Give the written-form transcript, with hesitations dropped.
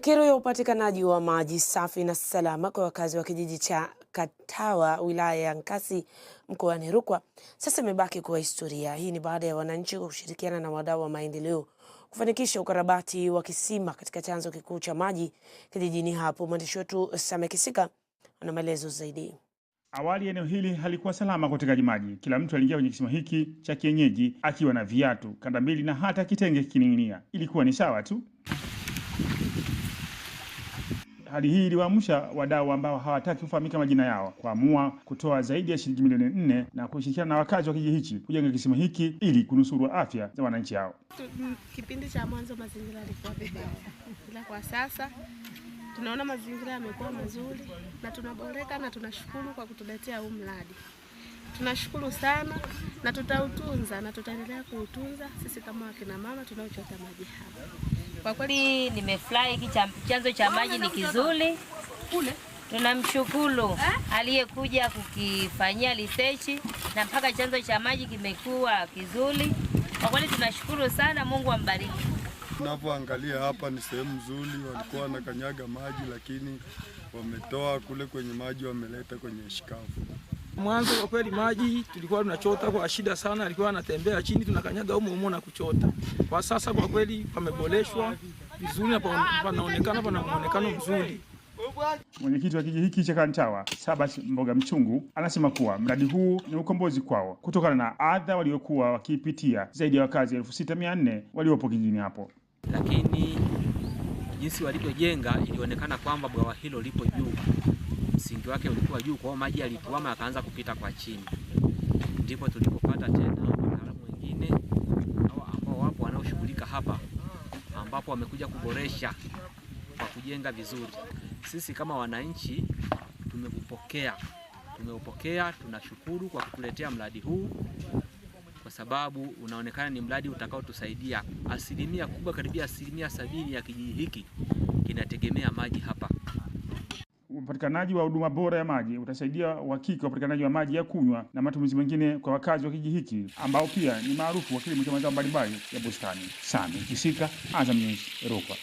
Kero ya upatikanaji wa maji safi na salama kwa wakazi wa kijiji cha Katawa, wilaya ya Nkasi, mkoani Rukwa, sasa imebaki kuwa historia. Hii ni baada ya wananchi kushirikiana na wadau wa maendeleo kufanikisha ukarabati wa kisima katika chanzo kikuu cha maji kijijini hapo. Mwandishi wetu Same Kisika ana maelezo zaidi. Awali eneo hili halikuwa salama kwa utekaji maji. Kila mtu aliingia kwenye kisima hiki cha kienyeji akiwa na viatu, kanda mbili na hata kitenge kikining'inia. Ilikuwa ni sawa tu. Hali hii iliwaamsha wadau ambao hawataki kufahamika majina yao kuamua kutoa zaidi ya shilingi milioni 4 na kushirikiana na wakazi wa kijiji hichi kujenga kisima hiki ili kunusuru afya za wananchi hao. Kipindi cha mwanzo mazingira yalikuwa vibaya, ila kwa sasa tunaona mazingira yamekuwa mazuri na tunaboreka, na tunashukuru kwa kutuletea huu mradi. Tunashukuru sana na tutautunza na tutaendelea kuutunza sisi kama akina mama tunaochota maji hapa. Kwa kweli nimefurahi, chanzo cha maji ni kizuri. Tunamshukuru aliyekuja kukifanyia research na mpaka chanzo cha maji kimekuwa kizuri. Kwa kweli tunashukuru sana, Mungu ambariki. Tunapoangalia hapa ni sehemu nzuri, walikuwa wanakanyaga maji lakini wametoa kule kwenye maji wameleta kwenye shikafu. Mwanzo kwa kweli maji tulikuwa tunachota kwa shida sana, alikuwa anatembea chini tunakanyaga humo na kuchota. Kwa sasa kwa kweli pameboreshwa vizuri na panaonekana pana muonekano mzuri. Mwenyekiti wa kijiji hiki cha Katawa, Sabat Mboga Mchungu, anasema kuwa mradi huu ni ukombozi kwao kutokana na adha waliokuwa wakipitia zaidi ya wakazi 6400 waliopo kijijini hapo. Lakini jinsi walivyojenga ilionekana kwamba bwawa hilo lipo juu. Msingi wake ulikuwa juu, kwa maji yalituama yakaanza kupita kwa chini. Ndipo tulipopata tena wataalamu wengine ambao wapo wanaoshughulika hapa, ambapo wamekuja kuboresha kwa kujenga vizuri. Sisi kama wananchi tumeupokea, tunashukuru kwa kutuletea mradi huu, kwa sababu unaonekana ni mradi utakaotusaidia. Asilimia kubwa, karibia 70% ya kijiji hiki kinategemea maji hapa. Upatikanaji wa huduma bora ya maji utasaidia uhakika wa upatikanaji wa maji ya kunywa na matumizi mengine kwa wakazi wa kijiji hiki ambao pia ni maarufu wa kilimo cha mazao mbalimbali ya bustani. Same Kisika, Azam News, Rukwa.